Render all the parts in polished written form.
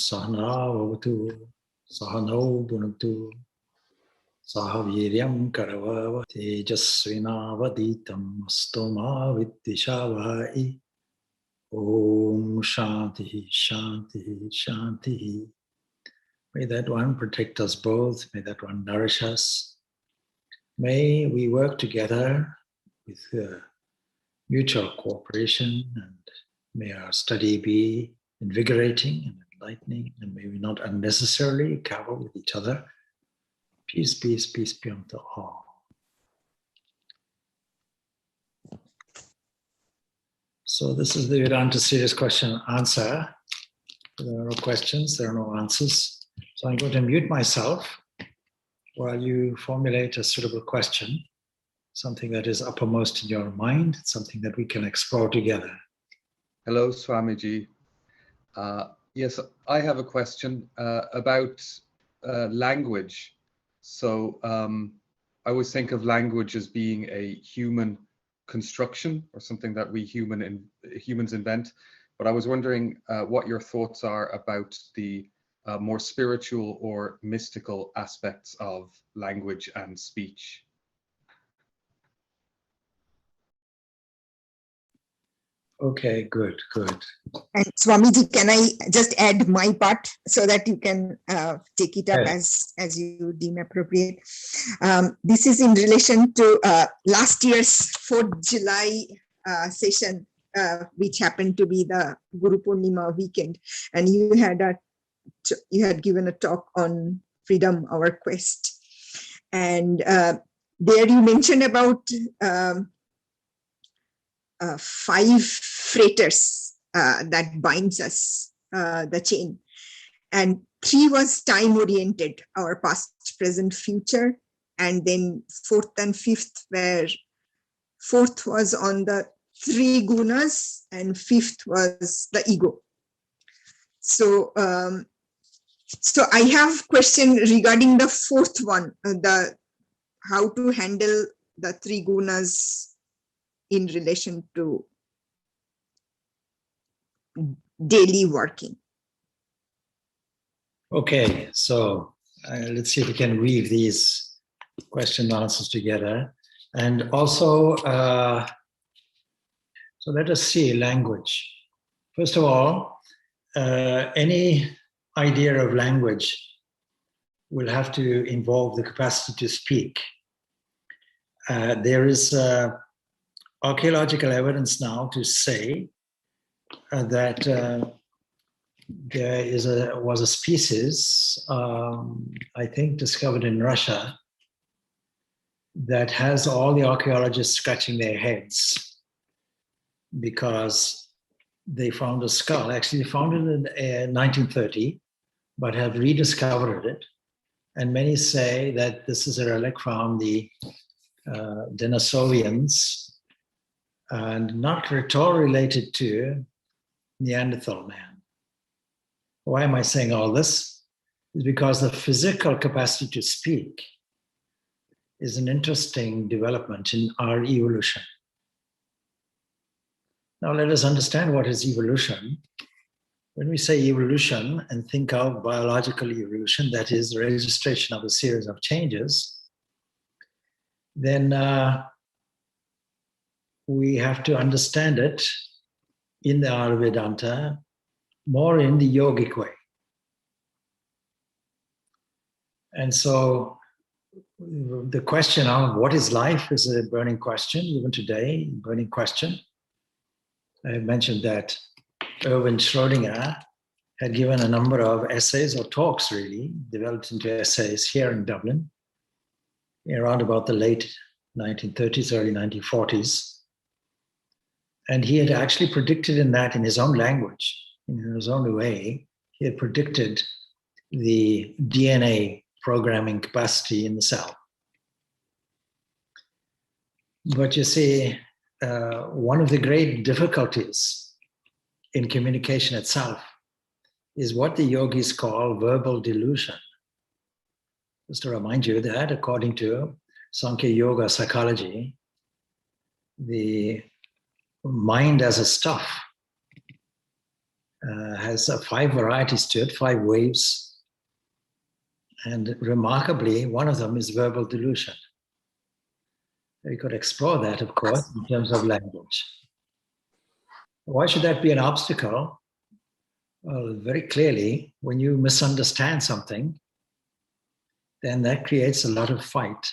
Sahana Vavatu Sahano Bunatu Sahaviryam Karavava Tejasvinavaditam Astoma Viddishavai Om Shanti Shanti Shanti. May that one protect us both. May that one nourish us. May we work together with mutual cooperation, and may our study be invigorating and enlightening, and may we not unnecessarily cover with each other. Peace, peace, peace be unto all. So this is the Vedanta Series question and answer. There are no questions, there are no answers. So I'm going to mute myself while you formulate a suitable question, something that is uppermost in your mind, something that we can explore together. Hello, Swamiji. Yes, I have a question about language. So I always think of language as being a human construction or something that we humans invent. But I was wondering what your thoughts are about the more spiritual or mystical aspects of language and speech. Okay, good. And Swamiji, can I just add my part so that you can take it up Yes. as you deem appropriate? This is in relation to last year's 4th July session, which happened to be the Guru Purnima weekend, and you had given a talk on freedom, our quest, and there you mentioned about 5 fetters that binds us, the chain, and 3 was time oriented, our past, present, future, and then 4th and 5th were 4th was on the 3 gunas and 5th was the ego. So so I have question regarding the 4th one, the how to handle the 3 gunas in relation to daily working. Okay, so let's see if we can weave these question and answers together. And also, so let us see language. First of all, any idea of language will have to involve the capacity to speak. There is archaeological evidence now to say that there was a species, I think discovered in Russia, that has all the archaeologists scratching their heads because they found a skull. Actually, they found it in 1930, but have rediscovered it. And many say that this is a relic from the Denisovians, and not at all related to Neanderthal man. Why am I saying all this? It's because the physical capacity to speak is an interesting development in our evolution. Now let us understand what is evolution. When we say evolution and think of biological evolution, that is the registration of a series of changes, then we have to understand it in the Vedanta more in the yogic way. And so the question of what is life is a burning question, even today, burning question. I mentioned that Erwin Schrödinger had given a number of essays or talks, really, developed into essays here in Dublin, around about the late 1930s, early 1940s. And he had actually predicted in his own language, in his own way, he had predicted the DNA programming capacity in the cell. But you see, one of the great difficulties in communication itself is what the yogis call verbal delusion. Just to remind you that according to Sankhya Yoga psychology, the mind as a stuff has 5 varieties to it, 5 waves. And remarkably, one of them is verbal delusion. We could explore that, of course, in terms of language. Why should that be an obstacle? Well, very clearly, when you misunderstand something, then that creates a lot of fight.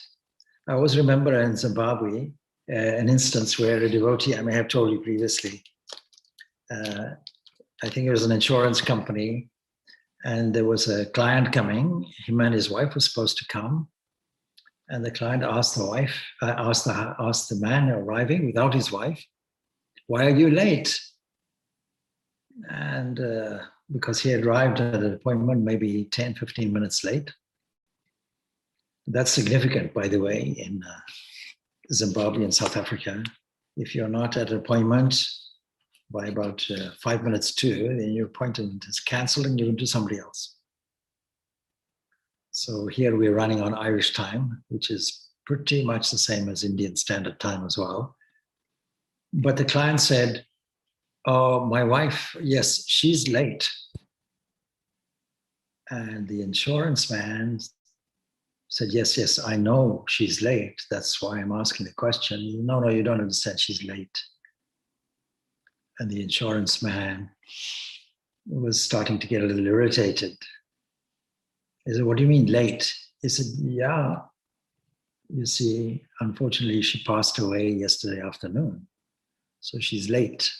I always remember in Zimbabwe, an instance where a devotee, I may have told you previously, I think it was an insurance company, and there was a client coming. Him and his wife were supposed to come, and the client asked the wife, asked the man arriving without his wife, "Why are you late?" And because he had arrived at an appointment maybe 10, 15 minutes late. That's significant, by the way, in Zimbabwe and South Africa. If you're not at an appointment by about 5 minutes to, then your appointment is cancelled and given to somebody else. So here we're running on Irish time, which is pretty much the same as Indian Standard Time as well. But the client said, "Oh, my wife, yes, she's late." And the insurance man said, yes, I know she's late. That's why I'm asking the question. No, you don't understand. She's late. And the insurance man was starting to get a little irritated. He said, "What do you mean late?" He said, "Yeah, you see, unfortunately, she passed away yesterday afternoon. So she's late."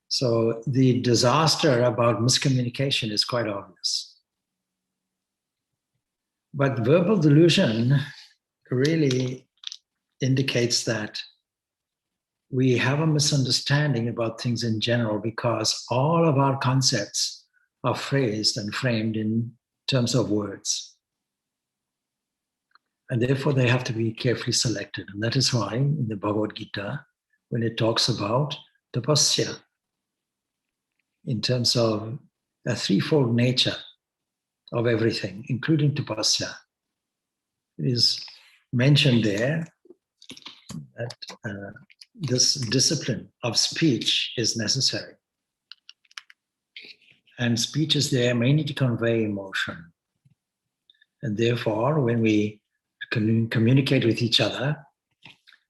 So the disaster about miscommunication is quite obvious. But verbal delusion really indicates that we have a misunderstanding about things in general because all of our concepts are phrased and framed in terms of words. And therefore, they have to be carefully selected. And that is why in the Bhagavad Gita, when it talks about tapasya, in terms of a threefold nature of everything, including tapasya, it is mentioned there that this discipline of speech is necessary. And speech is there mainly to convey emotion. And therefore, when we communicate with each other,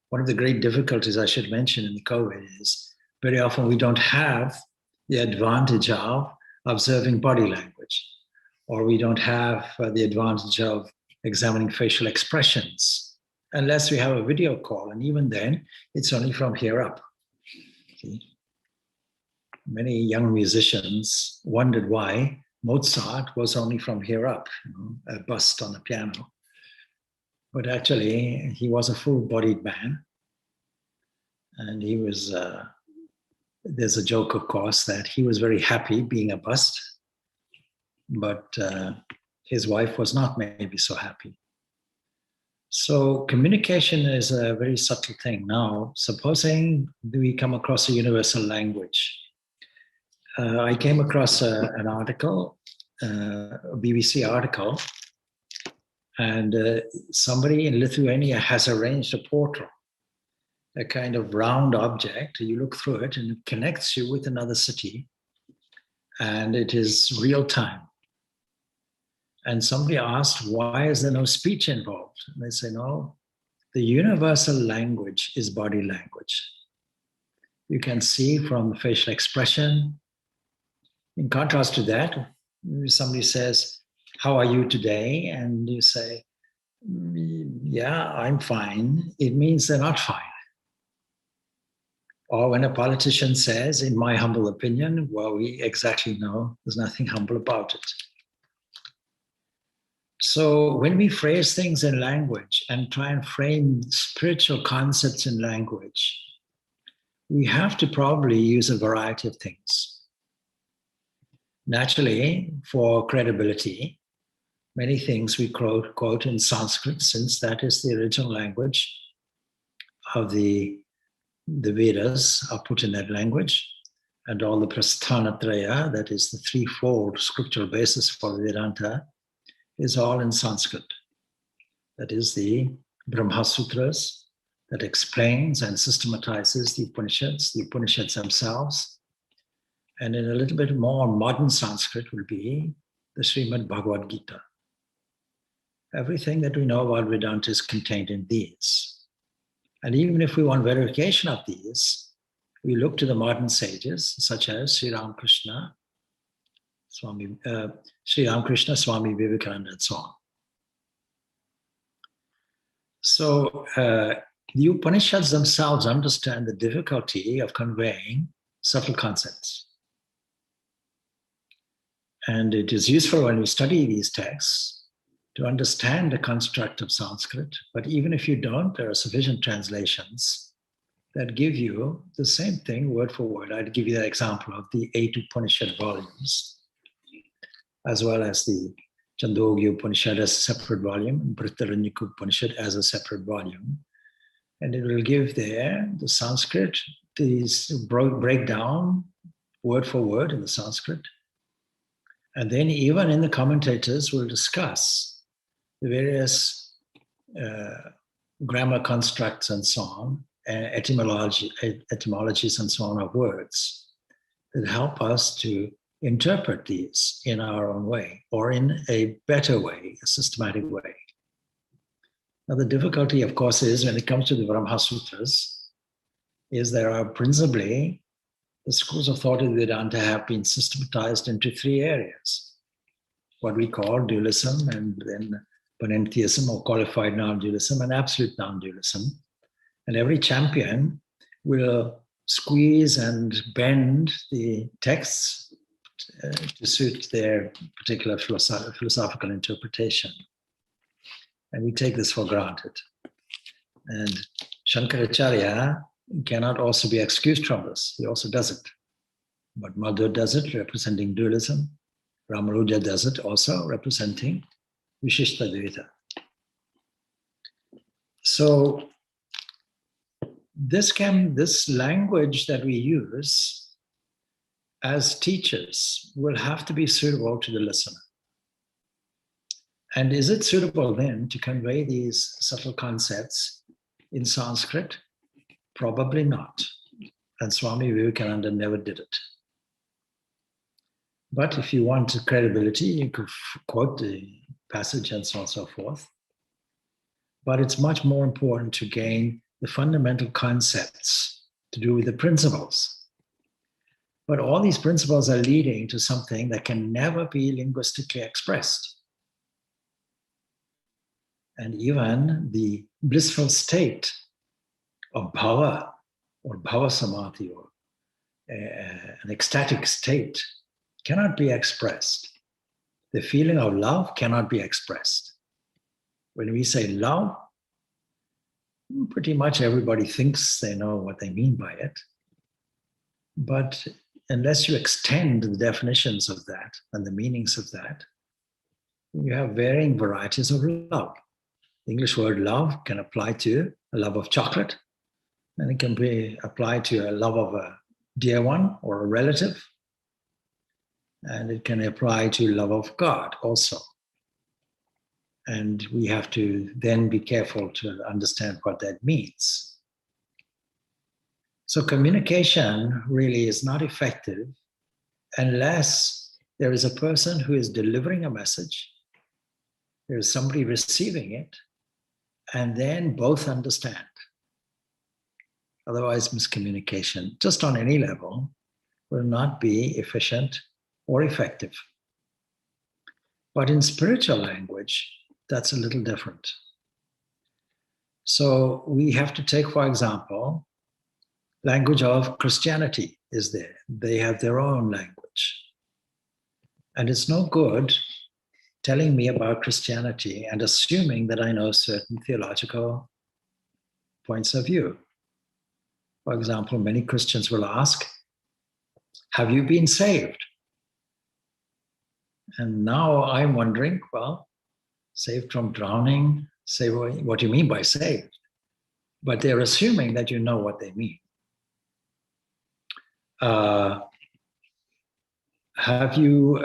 one of the great difficulties I should mention in the COVID is very often we don't have the advantage of observing body language, or we don't have the advantage of examining facial expressions, unless we have a video call. And even then, it's only from here up. See? Many young musicians wondered why Mozart was only from here up, a bust on the piano. But actually, he was a full-bodied man. And he was, there's a joke, of course, that he was very happy being a bust, but his wife was not maybe so happy. So communication is a very subtle thing. Now, supposing we come across a universal language. I came across an article, a BBC article, and somebody in Lithuania has arranged a portal, a kind of round object. You look through it and it connects you with another city, and it is real time. And somebody asked, why is there no speech involved? And they say, no, the universal language is body language. You can see from the facial expression. In contrast to that, somebody says, how are you today? And you say, yeah, I'm fine. It means they're not fine. Or when a politician says, in my humble opinion, well, we exactly know there's nothing humble about it. So when we phrase things in language and try and frame spiritual concepts in language, we have to probably use a variety of things. Naturally, for credibility, many things we quote in Sanskrit, since that is the original language of the Vedas are put in that language, and all the Prasthanatraya, that is the threefold scriptural basis for Vedanta, is all in Sanskrit. That is the Brahma Sutras that explains and systematizes the Upanishads themselves. And in a little bit more modern Sanskrit will be the Srimad Bhagavad Gita. Everything that we know about Vedanta is contained in these. And even if we want verification of these, we look to the modern sages such as Sri Ramakrishna, Swami Vivekananda, and so on. So the Upanishads themselves understand the difficulty of conveying subtle concepts. And it is useful when we study these texts to understand the construct of Sanskrit. But even if you don't, there are sufficient translations that give you the same thing word for word. I'd give you the example of the 8 Upanishad volumes, as well as the Chandogya Upanishad as a separate volume, and Brihadaranyaka Upanishad as a separate volume. And it will give there the Sanskrit, these breakdown word for word in the Sanskrit. And then even in the commentators will discuss the various grammar constructs and so on, etymologies and so on of words that help us to interpret these in our own way, or in a better way, a systematic way. Now, the difficulty, of course, is when it comes to the Brahma Sutras, is there are principally the schools of thought in Vedanta have been systematized into 3 areas: what we call dualism, and then panentheism or qualified non-dualism, and absolute non-dualism. And every champion will squeeze and bend the texts to suit their particular philosophical interpretation. And we take this for granted. And Shankaracharya cannot also be excused from this. He also does it. But Madhur does it, representing dualism. Ramanuja does it also, representing Vishishtadvaita. So this language that we use as teachers will have to be suitable to the listener. And is it suitable then to convey these subtle concepts in Sanskrit? Probably not. And Swami Vivekananda never did it. But if you want credibility, you could quote the passage and so on and so forth. But it's much more important to gain the fundamental concepts to do with the principles. But all these principles are leading to something that can never be linguistically expressed. And even the blissful state of bhava, or bhava samadhi, or an ecstatic state, cannot be expressed. The feeling of love cannot be expressed. When we say love, pretty much everybody thinks they know what they mean by it. But unless you extend the definitions of that and the meanings of that, you have varying varieties of love. The English word love can apply to a love of chocolate, and it can be applied to a love of a dear one or a relative, and it can apply to love of God also. And we have to then be careful to understand what that means. So communication really is not effective unless there is a person who is delivering a message, there is somebody receiving it, and then both understand. Otherwise, miscommunication, just on any level, will not be efficient or effective. But in spiritual language, that's a little different. So we have to take, for example, language of Christianity is there. They have their own language. And it's no good telling me about Christianity and assuming that I know certain theological points of view. For example, many Christians will ask, have you been saved? And now I'm wondering, well, saved from drowning, say, what do you mean by saved? But they're assuming that you know what they mean. Have you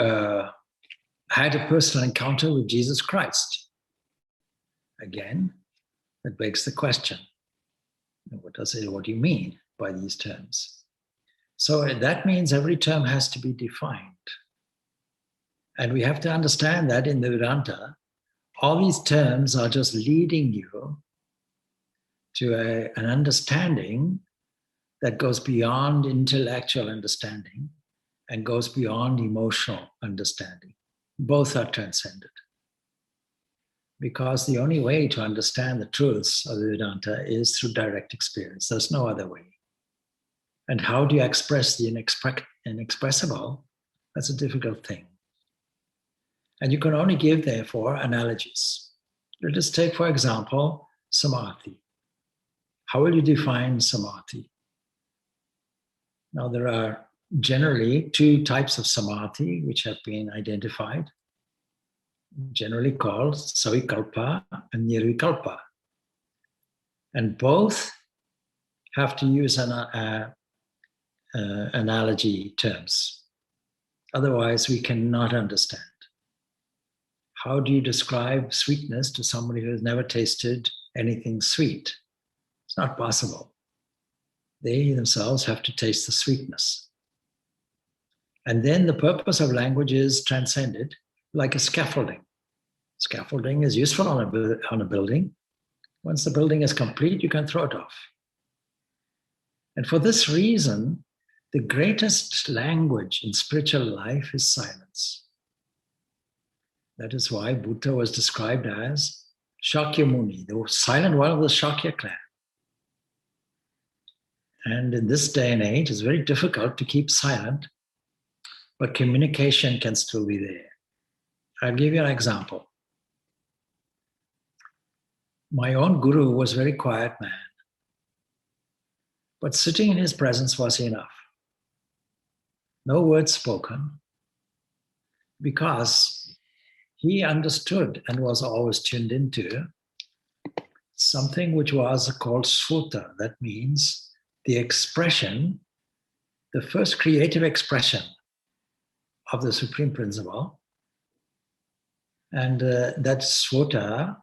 had a personal encounter with Jesus Christ? Again, that begs the question. What do you mean by these terms? So that means every term has to be defined. And we have to understand that in the Vedanta, all these terms are just leading you to an understanding that goes beyond intellectual understanding and goes beyond emotional understanding. Both are transcended. Because the only way to understand the truths of the Vedanta is through direct experience. There's no other way. And how do you express the inexpressible? That's a difficult thing. And you can only give, therefore, analogies. Let us take, for example, samadhi. How will you define samadhi? Now, there are generally two types of samadhi which have been identified, generally called savikalpa and nirvikalpa. And both have to use analogy terms. Otherwise, we cannot understand. How do you describe sweetness to somebody who has never tasted anything sweet? It's not possible. They themselves have to taste the sweetness. And then the purpose of language is transcended like a scaffolding. Scaffolding is useful on a building. Once the building is complete, you can throw it off. And for this reason, the greatest language in spiritual life is silence. That is why Buddha was described as Shakya Muni, the silent one of the Shakya clan. And in this day and age, it's very difficult to keep silent, but communication can still be there. I'll give you an example. My own guru was a very quiet man, but sitting in his presence was enough. No words spoken, because he understood and was always tuned into something which was called sfuta. That means the expression, the first creative expression of the Supreme Principle. And that sfuta,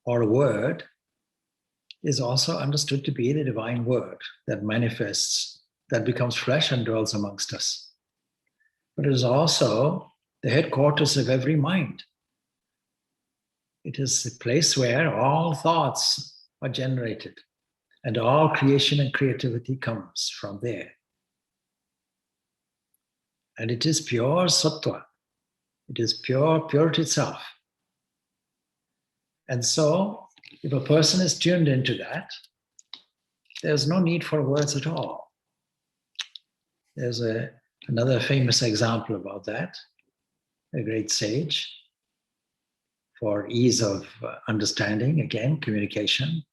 or word, is also understood to be the divine word that manifests, that becomes flesh and dwells amongst us. But it is also the headquarters of every mind. It is the place where all thoughts are generated and all creation and creativity comes from there. And it is pure sattva. It is purity itself. And so, if a person is tuned into that, there's no need for words at all. There's another famous example about that, a great sage, for ease of understanding, again, communication.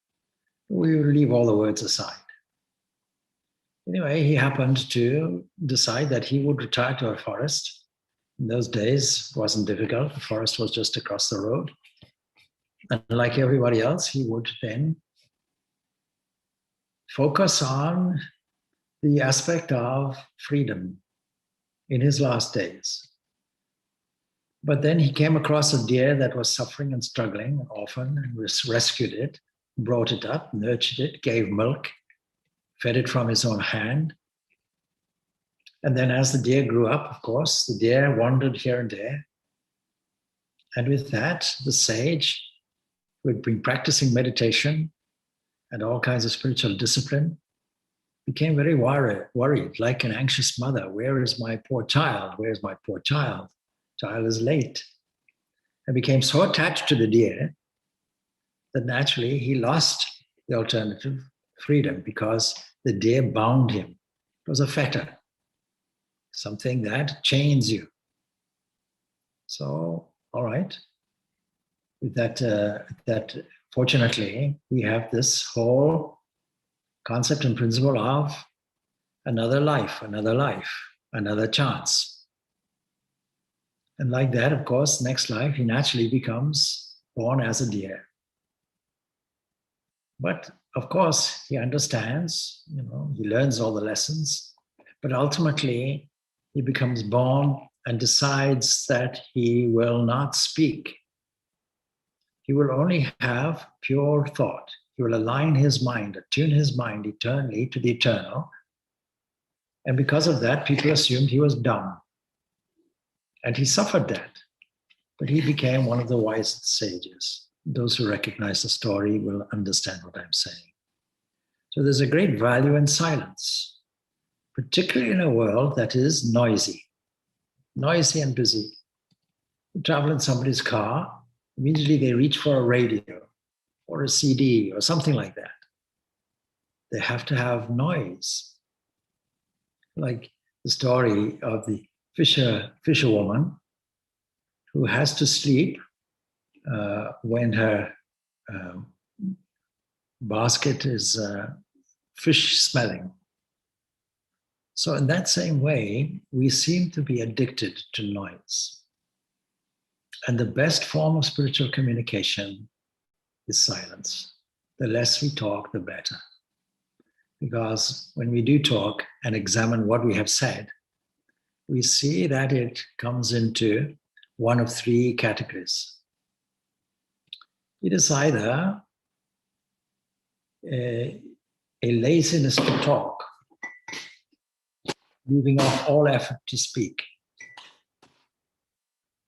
We will leave all the words aside. Anyway, he happened to decide that he would retire to a forest. In those days, it wasn't difficult. The forest was just across the road. And like everybody else, he would then focus on the aspect of freedom in his last days. But then he came across a deer that was suffering and struggling often, and rescued it, brought it up, nurtured it, gave milk, fed it from his own hand. And then as the deer grew up, of course, the deer wandered here and there. And with that, the sage, who had been practicing meditation and all kinds of spiritual discipline, became very worried, like an anxious mother. Where is my poor child? Where is my poor child? Child is late. And became so attached to the deer that naturally he lost the alternative freedom, because the deer bound him. It was a fetter, something that chains you. So, all right. With that fortunately, we have this whole concept and principle of another life, another chance. And like that, of course, next life, he naturally becomes born as a deer. But of course, he understands, he learns all the lessons, but ultimately he becomes born and decides that he will not speak. He will only have pure thought. He will align his mind, attune his mind eternally to the eternal, And because of that, people assumed he was dumb. And he suffered that. But he became one of the wisest sages. Those who recognize the story will understand what I'm saying. So there's a great value in silence, particularly in a world that is noisy and busy. You travel in somebody's car, immediately they reach for a radio or a CD or something like that. They have to have noise. Like the story of the fisherwoman who has to sleep when her basket is fish smelling. So in that same way, we seem to be addicted to noise. And the best form of spiritual communication is silence. The less we talk, the better. Because when we do talk and examine what we have said, we see that it comes into one of three categories. It is either a laziness to talk, leaving off all effort to speak.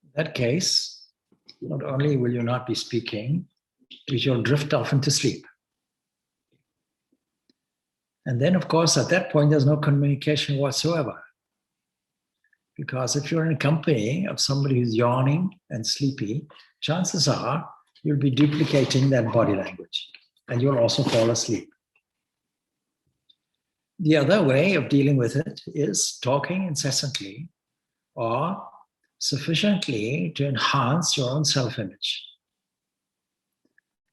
In that case, not only will you not be speaking, but you'll drift off into sleep. And then, of course, at that point, there's no communication whatsoever. Because if you're in a company of somebody who's yawning and sleepy, chances are you'll be duplicating that body language and you'll also fall asleep. The other way of dealing with it is talking incessantly or sufficiently to enhance your own self-image.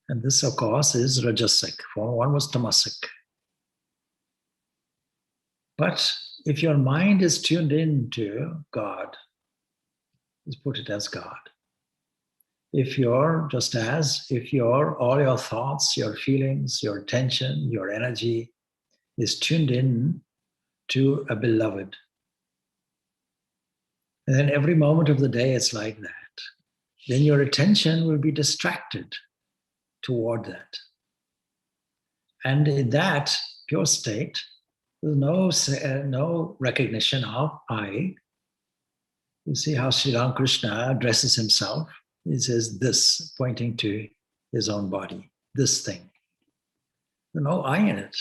And this, of course, is rajasic. One was tamasic. But if your mind is tuned into God, let's put it as God. If all your thoughts, your feelings, your attention, your energy is tuned in to a beloved, and then every moment of the day it's like that, then your attention will be distracted toward that. And in that pure state, there's no recognition of I. You see how Sri Ramakrishna addresses himself. He says this, pointing to his own body, this thing. There's no I in it.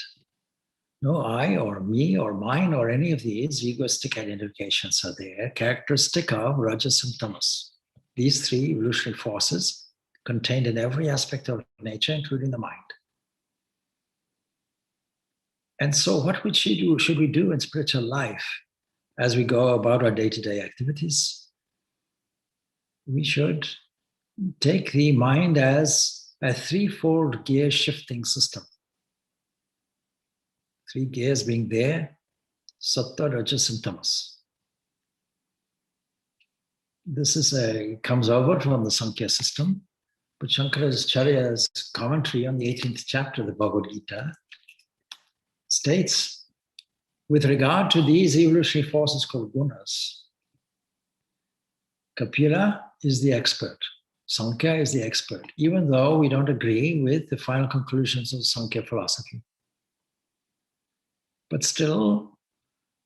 No I or me or mine or any of these egoistic identifications are there, characteristic of Rajas and Tamas. These three evolutionary forces contained in every aspect of nature, including the mind. And so what should we do in spiritual life as we go about our day-to-day activities? We should take the mind as a threefold gear shifting system. Three gears being there, sattva, rajas, and tamas. This comes over from the Sankhya system, but Shankaracharya's commentary on the 18th chapter of the Bhagavad Gita states, with regard to these evolutionary forces called gunas, Kapila is the expert, Sankhya is the expert, even though we don't agree with the final conclusions of Sankhya philosophy. But still,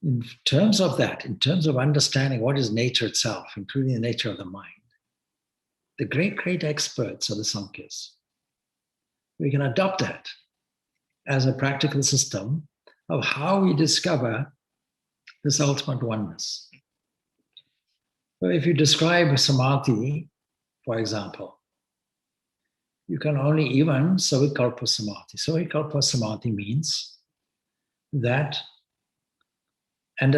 in terms of that, in terms of understanding what is nature itself, including the nature of the mind, the great experts are the Sankhyas. We can adopt that as a practical system of how we discover this ultimate oneness. So if you describe samadhi, for example, you can only even savikalpa samadhi. Savikalpa samadhi means that, and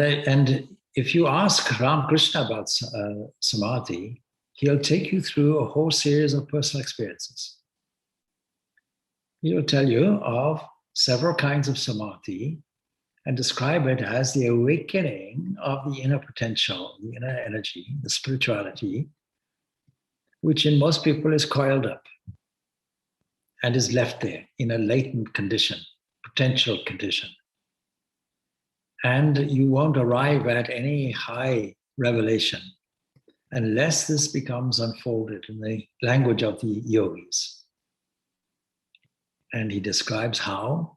if you ask Ramakrishna about samadhi, he'll take you through a whole series of personal experiences. He'll tell you of several kinds of samadhi and describe it as the awakening of the inner potential, the inner energy, the spirituality, which in most people is coiled up and is left there in a latent condition, potential condition. And you won't arrive at any high revelation unless this becomes unfolded in the language of the yogis. And he describes how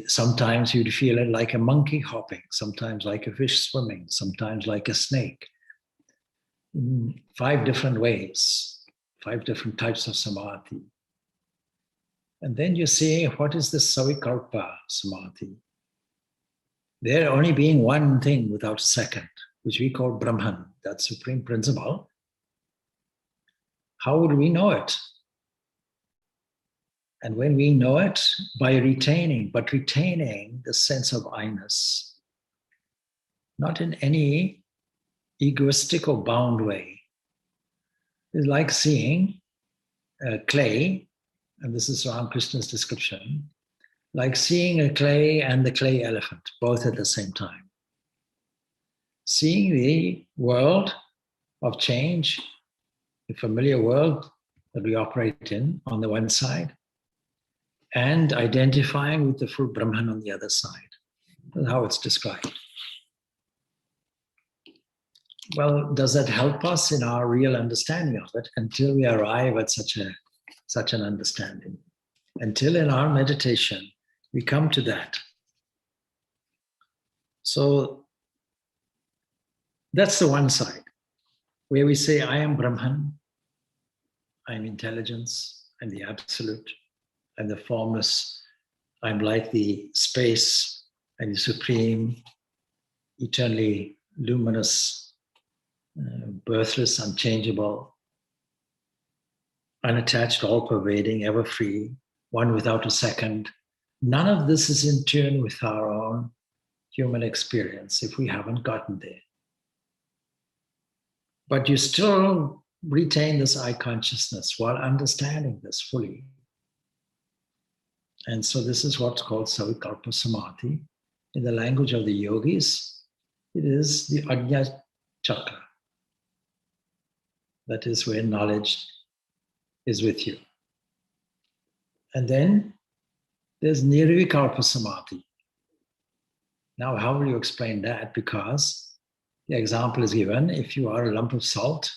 Sometimes you'd feel it like a monkey hopping, sometimes like a fish swimming, sometimes like a snake. 5 different ways, 5 different types of samadhi. And then you see, what is the savikalpa samadhi? There only being one thing without a second, which we call Brahman, that supreme principle. How would we know it? And when we know it, by retaining the sense of I-ness, not in any egoistic or bound way. It's like seeing clay, and this is Ramakrishna's description, like seeing a clay and the clay elephant, both at the same time. Seeing the world of change, the familiar world that we operate in on the one side, and identifying with the full Brahman on the other side. That's how it's described. Well, does that help us in our real understanding of it until we arrive at such an understanding? Until in our meditation, we come to that. So that's the one side, where we say, I am Brahman, I am intelligence, I'm the absolute, I'm the formless, I'm like the space, I'm the supreme, eternally luminous, birthless, unchangeable, unattached, all-pervading, ever-free, one without a second. None of this is in tune with our own human experience if we haven't gotten there. But you still retain this I consciousness while understanding this fully. And so this is what's called savikalpa samadhi. In the language of the yogis, it is the Ajna chakra. That is where knowledge is with you. And then there's nirvikalpa samadhi. Now, how will you explain that? Because the example is given, if you are a lump of salt,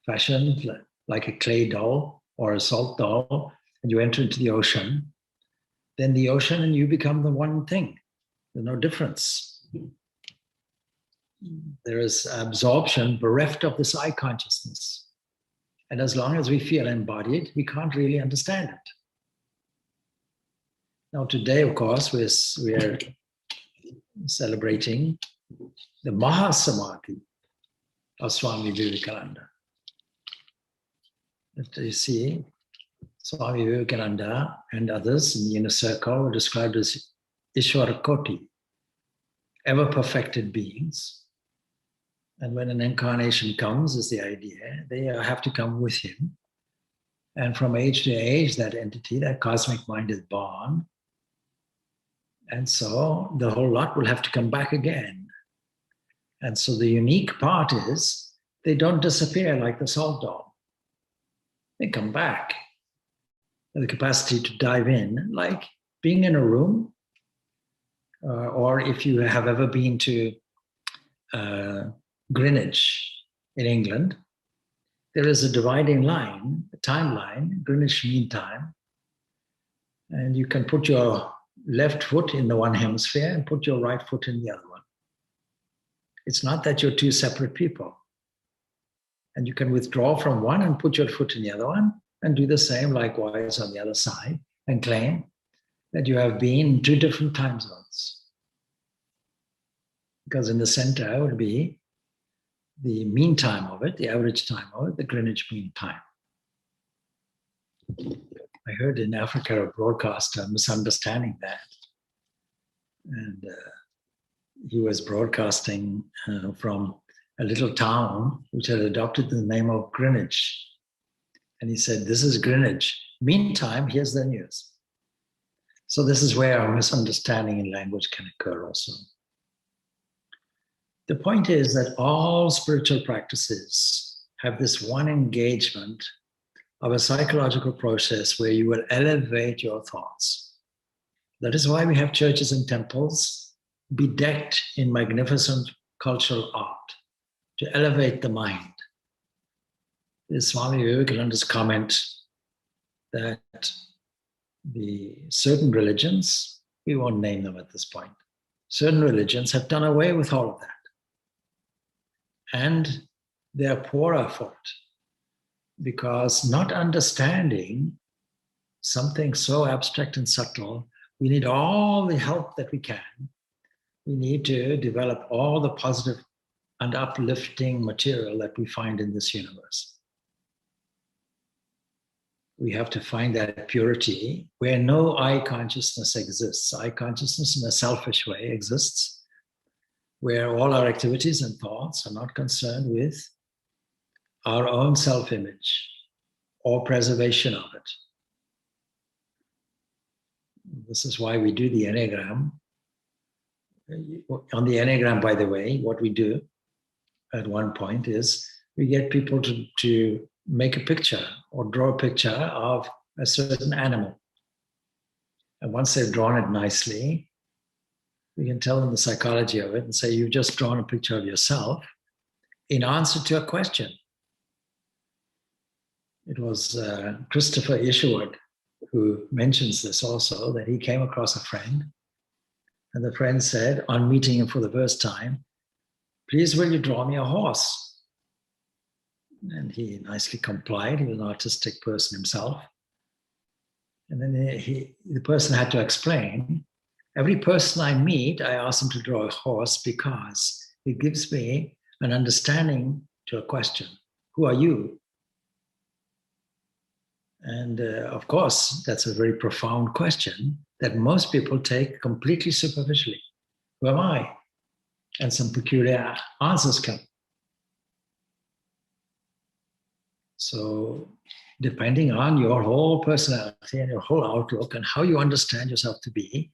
fashioned like a clay doll or a salt doll, and you enter into the ocean, then the ocean and you become the one thing. There's no difference. There is absorption bereft of this I consciousness. And as long as we feel embodied, we can't really understand it. Now today, of course, we're celebrating the Mahasamadhi of Swami Vivekananda. You see, Swami Vivekananda and others in the inner circle are described as Ishvara Koti, ever-perfected beings. And when an incarnation comes, is the idea, they have to come with him. And from age to age, that entity, that cosmic mind is born. And so the whole lot will have to come back again. And so the unique part is they don't disappear like the salt doll. They come back. The capacity to dive in, like being in a room, or if you have ever been to Greenwich in England, there is a dividing line, a timeline, Greenwich Mean Time, and you can put your left foot in the one hemisphere and put your right foot in the other one. It's not that you're two separate people. And you can withdraw from one and put your foot in the other one and do the same likewise on the other side and claim that you have been in 2 different time zones. Because in the center would be the mean time of it, the average time of it, the Greenwich Mean Time. I heard in Africa a broadcaster misunderstanding that. And he was broadcasting from a little town which had adopted the name of Greenwich. And he said, this is Greenwich. Meantime, here's the news. So this is where our misunderstanding in language can occur also. The point is that all spiritual practices have this one engagement of a psychological process where you will elevate your thoughts. That is why we have churches and temples bedecked in magnificent cultural art to elevate the mind. This Swami Vivekananda's comment that the certain religions, we won't name them at this point, certain religions have done away with all of that. And they are poorer for it, because not understanding something so abstract and subtle, we need all the help that we can. We need to develop all the positive and uplifting material that we find in this universe. We have to find that purity where no I consciousness exists. I consciousness in a selfish way exists, where all our activities and thoughts are not concerned with our own self-image or preservation of it. This is why we do the Enneagram. On the Enneagram, by the way, what we do at one point is we get people to make a picture or draw a picture of a certain animal. And once they've drawn it nicely, we can tell them the psychology of it and say, you've just drawn a picture of yourself in answer to a question. It was Christopher Isherwood who mentions this also, that he came across a friend, and the friend said, on meeting him for the first time, please will you draw me a horse? And he nicely complied. He was an artistic person himself. And then the person had to explain, every person I meet, I ask them to draw a horse because it gives me an understanding to a question. Who are you? And of course, that's a very profound question that most people take completely superficially. Who am I? And some peculiar answers come. So depending on your whole personality and your whole outlook and how you understand yourself to be,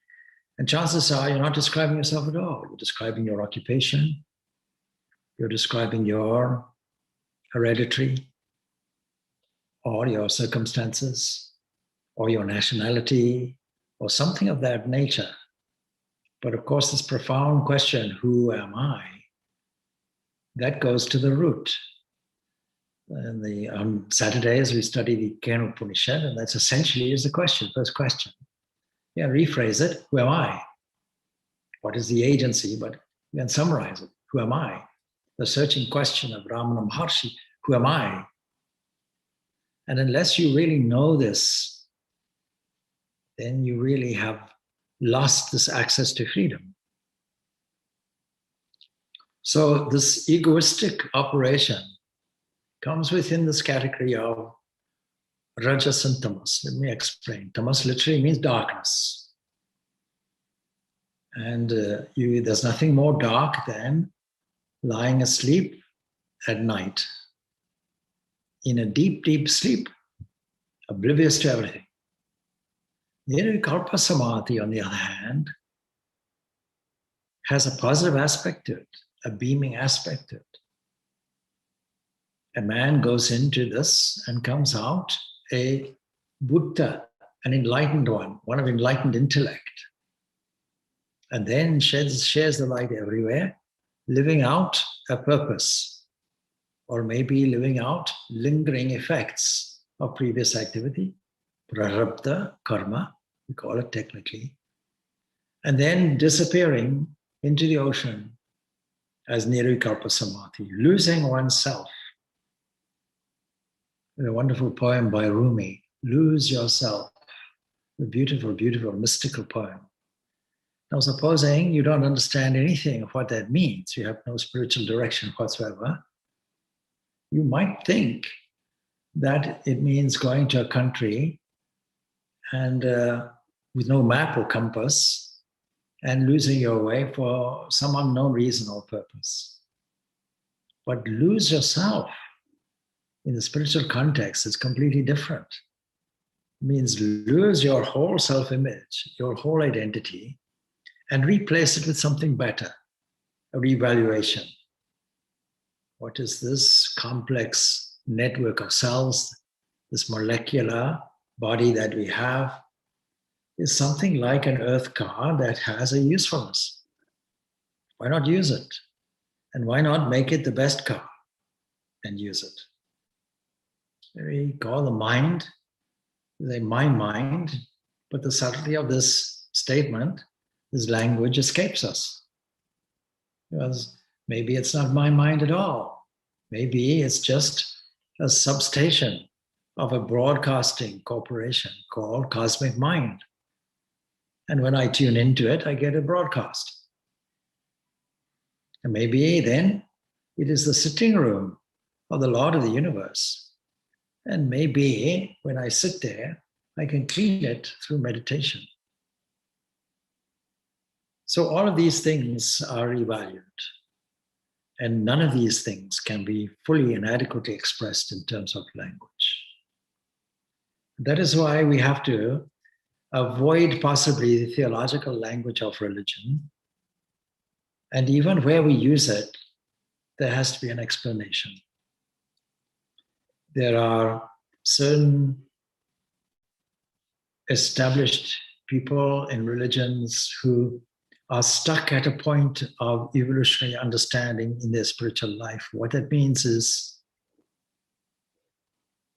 and chances are you're not describing yourself at all. You're describing your occupation. You're describing your hereditary or your circumstances or your nationality or something of that nature. But of course, this profound question, who am I? That goes to the root. And on Saturdays, we study the Kena Upanishad, and that's essentially is the question, first question. Yeah, rephrase it, who am I? What is the agency? But we can summarize it, who am I? The searching question of Ramana Maharshi, who am I? And unless you really know this, then you really have lost this access to freedom. So this egoistic operation comes within this category of rajas and tamas. Let me explain. Tamas literally means darkness. And there's nothing more dark than lying asleep at night in a deep, deep sleep, oblivious to everything. Nirvikalpa Samadhi, on the other hand, has a positive aspect to it, a beaming aspect to it. A man goes into this and comes out a Buddha, an enlightened one of enlightened intellect, and then shares the light everywhere, living out a purpose, or maybe living out lingering effects of previous activity, prarabdha, karma, we call it technically, and then disappearing into the ocean as nirvikalpa samadhi, losing oneself. In a wonderful poem by Rumi, Lose Yourself, a beautiful, beautiful mystical poem. Now, supposing you don't understand anything of what that means, you have no spiritual direction whatsoever, you might think that it means going to a country and with no map or compass and losing your way for some unknown reason or purpose. But lose yourself in the spiritual context is completely different. It means lose your whole self-image, your whole identity, and replace it with something better, a revaluation. What is this complex network of cells, this molecular body that we have, is something like an earth car that has a usefulness. Why not use it? And why not make it the best car and use it? We call the mind, my mind, But the subtlety of this statement, this language escapes us. Because maybe it's not my mind at all. Maybe it's just a substation of a broadcasting corporation called Cosmic Mind. And when I tune into it, I get a broadcast. And maybe then it is the sitting room of the Lord of the universe. And maybe when I sit there, I can clean it through meditation. So all of these things are revalued. And none of these things can be fully and adequately expressed in terms of language. That is why we have to avoid possibly the theological language of religion. And even where we use it, there has to be an explanation. There are certain established people in religions who are stuck at a point of evolutionary understanding in their spiritual life. What that means is,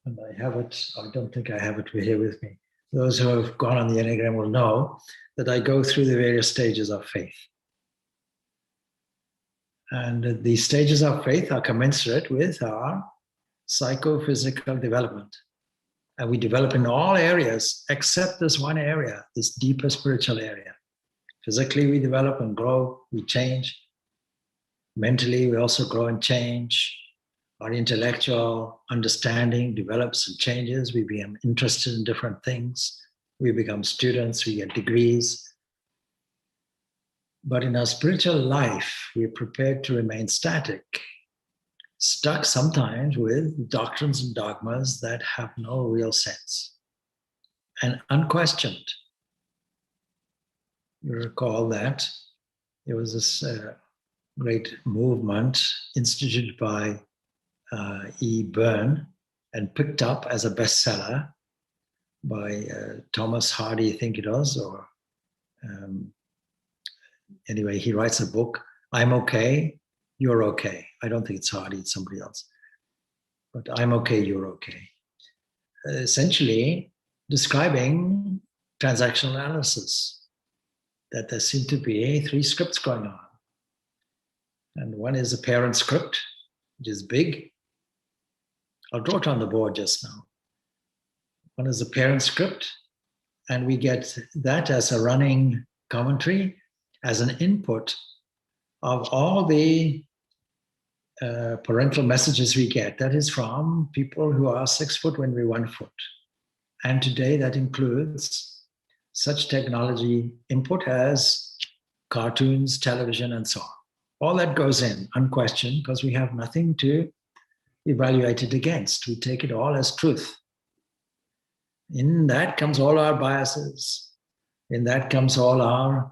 and I have it, I don't think I have it here with me. Those who have gone on the Enneagram will know that I go through the various stages of faith. And these stages of faith are commensurate with our psychophysical development. And we develop in all areas except this one area, this deeper spiritual area. Physically, we develop and grow, we change. Mentally, we also grow and change. Our intellectual understanding develops and changes. We become interested in different things. We become students, we get degrees. But in our spiritual life, we're prepared to remain static, stuck sometimes with doctrines and dogmas that have no real sense and unquestioned. You recall that there was this great movement instituted by E. Byrne and picked up as a bestseller by Thomas Hardy, I think it was, or anyway, he writes a book, I'm okay, you're okay. I don't think it's Hardy, it's somebody else. But I'm okay, you're okay. Essentially describing transactional analysis, that there seem to be 3 scripts going on. And one is a parent script, which is big. I'll draw it on the board just now. One is a parent script, and we get that as a running commentary, as an input of all the parental messages we get. That is from people who are 6 foot when we're 1 foot. And today that includes such technology input as cartoons, television, and so on. All that goes in, unquestioned, because we have nothing to evaluate it against. We take it all as truth. In that comes all our biases. In that comes all our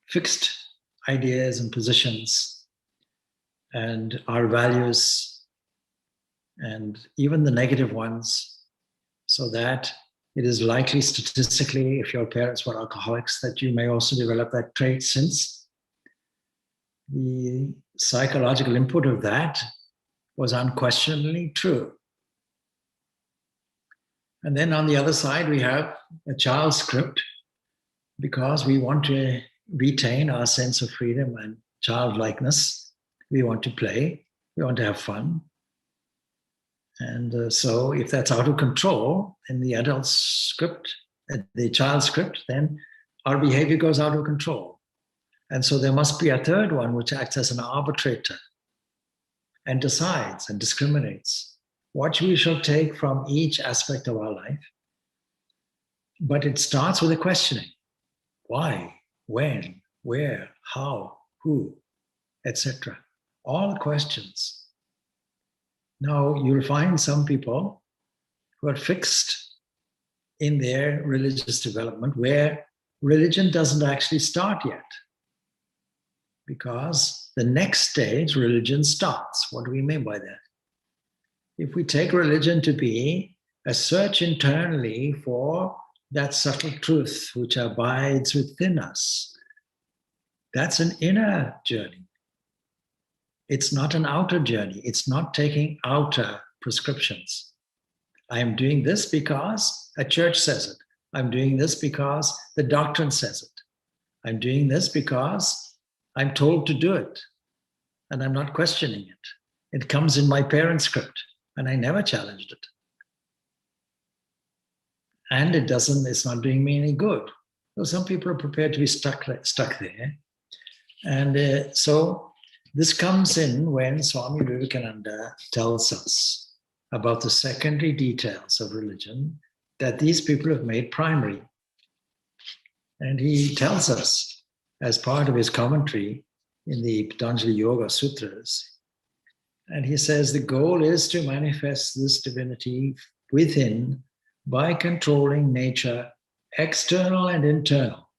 fixed ideas and positions and our values and even the negative ones, so that it is likely statistically, if your parents were alcoholics, that you may also develop that trait, since the psychological input of that was unquestionably true. And then on the other side, we have a child script, because we want to retain our sense of freedom and childlikeness. We want to play, we want to have fun. And so if that's out of control in the adult script, the child script, then our behavior goes out of control. And so there must be a third one which acts as an arbitrator and decides and discriminates what we shall take from each aspect of our life. But it starts with a questioning. Why, when, where, how, who, etc. All questions. Now, you'll find some people who are fixed in their religious development where religion doesn't actually start yet, because the next stage, religion starts. What do we mean by that? If we take religion to be a search internally for that subtle truth which abides within us, that's an inner journey. It's not an outer journey. It's not taking outer prescriptions. I am doing this because a church says it. I'm doing this because the doctrine says it. I'm doing this because I'm told to do it, and I'm not questioning it. It comes in my parent script, and I never challenged it. And it's not doing me any good. So some people are prepared to be stuck there. And so this comes in when Swami Vivekananda tells us about the secondary details of religion that these people have made primary. And he tells us, as part of his commentary in the Patanjali Yoga Sutras, and he says the goal is to manifest this divinity within by controlling nature, external and internal.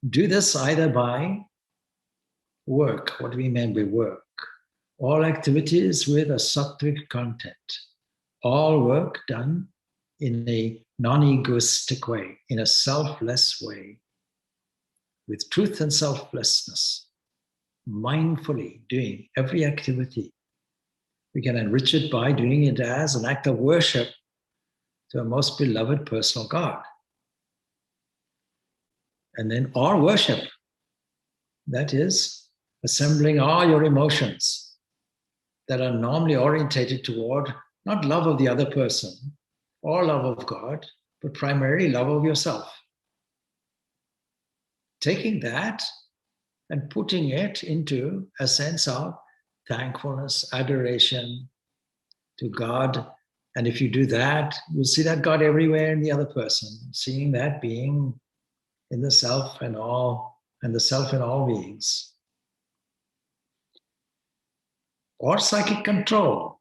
Do this either by work. What do we mean by work? All activities with a sattvic content. All work done in a non-egoistic way, in a selfless way, with truth and selflessness, mindfully doing every activity. We can enrich it by doing it as an act of worship to a most beloved personal God. And then our worship, that is assembling all your emotions that are normally orientated toward not love of the other person or love of God, but primarily love of yourself. Taking that and putting it into a sense of thankfulness, adoration to God. And if you do that, you'll see that God everywhere in the other person, seeing that being in the self and all, and the self in all beings. Or psychic control,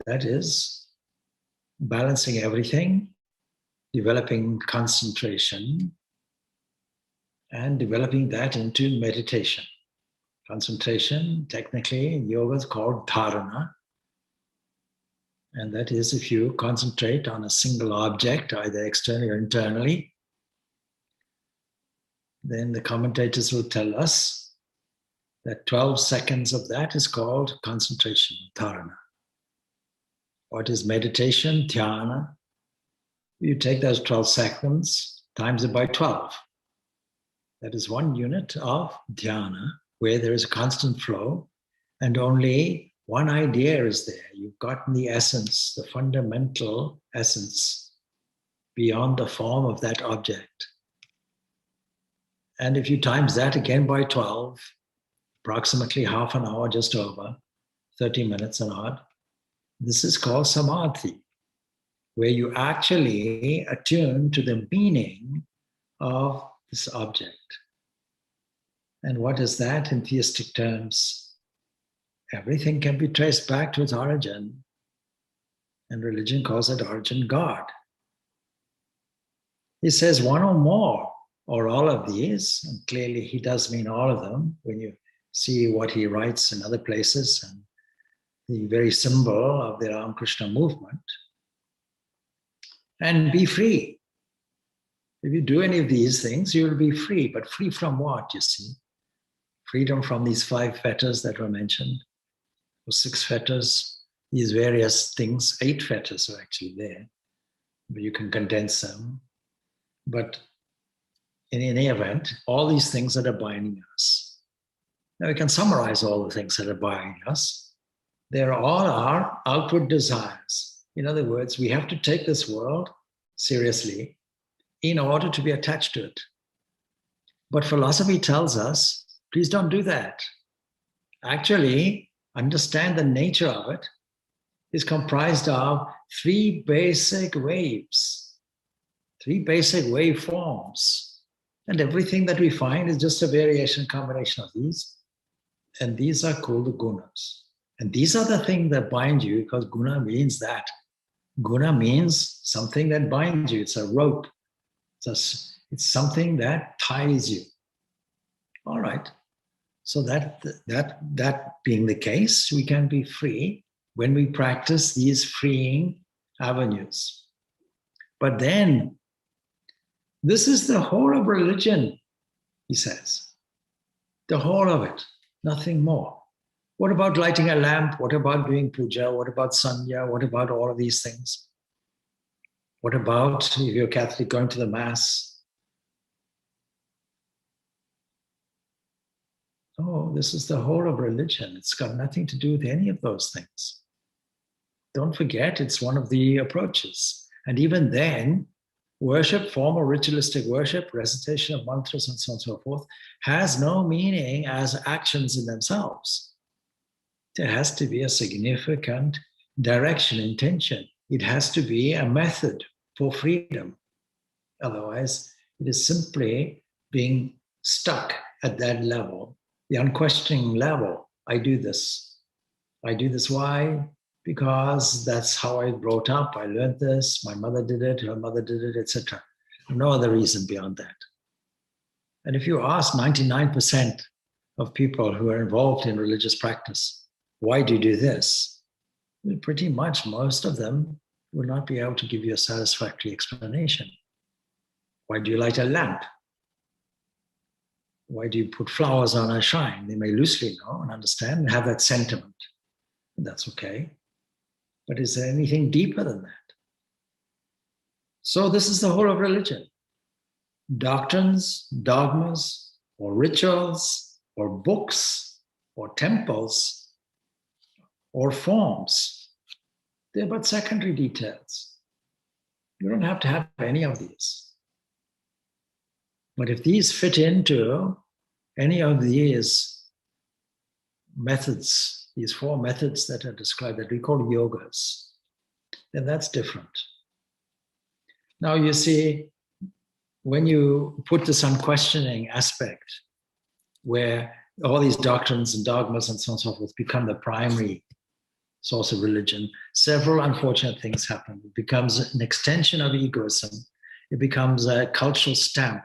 that is balancing everything, developing concentration, and developing that into meditation. Concentration, technically in yoga, is called dharana. And that is if you concentrate on a single object, either externally or internally, then the commentators will tell us that 12 seconds of that is called concentration, dharana. What is meditation, dhyana? You take those 12 seconds, times it by 12. That is 1 unit of dhyana, where there is a constant flow, and only one idea is there. You've gotten the essence, the fundamental essence, beyond the form of that object. And if you times that again by 12, approximately half an hour, just over, 30 minutes and odd, this is called samadhi, where you actually attune to the meaning of this object. And what is that in theistic terms? Everything can be traced back to its origin, and religion calls that origin God. He says one or more, or all of these, and clearly he does mean all of them when you see what he writes in other places and the very symbol of the Ramakrishna movement. And be free. If you do any of these things, you will be free. But free from what, you see? Freedom from these 5 fetters that were mentioned, or 6 fetters, these various things. 8 fetters are actually there, but you can condense them. But in any event, all these things that are binding us. Now we can summarize all the things that are binding us. They're all our outward desires. In other words, we have to take this world seriously in order to be attached to it. But philosophy tells us, please don't do that. Actually, understand the nature of it is comprised of 3 basic waves, 3 basic waveforms. And everything that we find is just a variation, combination of these. And these are called the gunas. And these are the things that bind you, because guna means that. Guna means something that binds you. It's a rope. It's something that ties you. All right. So that being the case, we can be free when we practice these freeing avenues. But then, this is the whole of religion, he says. The whole of it, nothing more. What about lighting a lamp? What about doing puja? What about sandhya? What about all of these things? What about if you're Catholic going to the Mass? Oh, this is the whole of religion. It's got nothing to do with any of those things. Don't forget, it's one of the approaches. And even then, worship, formal ritualistic worship, recitation of mantras and so on and so forth, has no meaning as actions in themselves. There has to be a significant direction, intention. It has to be a method for freedom. Otherwise, it is simply being stuck at that level, the unquestioning level. I do this. I do this. Why? Because that's how I brought up. I learned this. My mother did it. Her mother did it, etc. No other reason beyond that. And if you ask 99% of people who are involved in religious practice, why do you do this? Pretty much most of them will not be able to give you a satisfactory explanation. Why do you light a lamp? Why do you put flowers on a shrine? They may loosely know and understand and have that sentiment. That's okay. But is there anything deeper than that? So this is the whole of religion. Doctrines, dogmas, or rituals, or books, or temples, or forms. They're but secondary details. You don't have to have any of these. But if these fit into any of these methods, these four methods that are described that we call yogas, then that's different. Now you see, when you put this unquestioning aspect, where all these doctrines and dogmas and so on and so forth become the primary source of religion, several unfortunate things happen. It becomes an extension of egoism. It becomes a cultural stamp,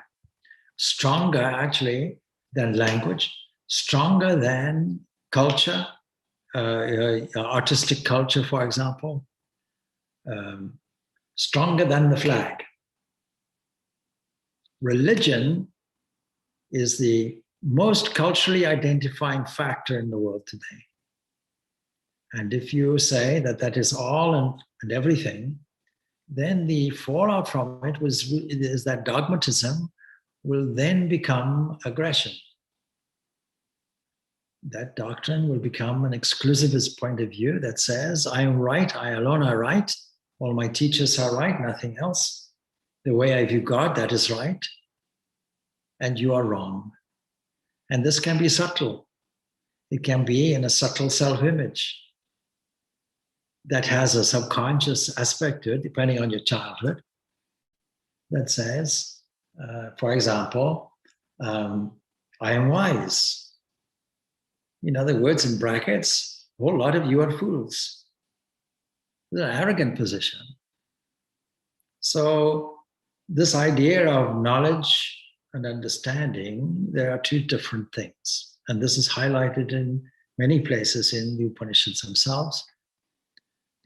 stronger actually than language, stronger than culture, artistic culture, for example, stronger than the flag. Religion is the most culturally identifying factor in the world today. And if you say that that is all and everything, then the fallout from it is that dogmatism will then become aggression. That doctrine will become an exclusivist point of view that says, I am right, I alone are right, all my teachers are right, nothing else. The way I view God, that is right, and you are wrong. And this can be subtle. It can be in a subtle self-image that has a subconscious aspect to it, depending on your childhood, that says, for example, I am wise. In other words, in brackets, a whole lot of you are fools. It's an arrogant position. So this idea of knowledge and understanding, there are two different things. And this is highlighted in many places in the Upanishads themselves.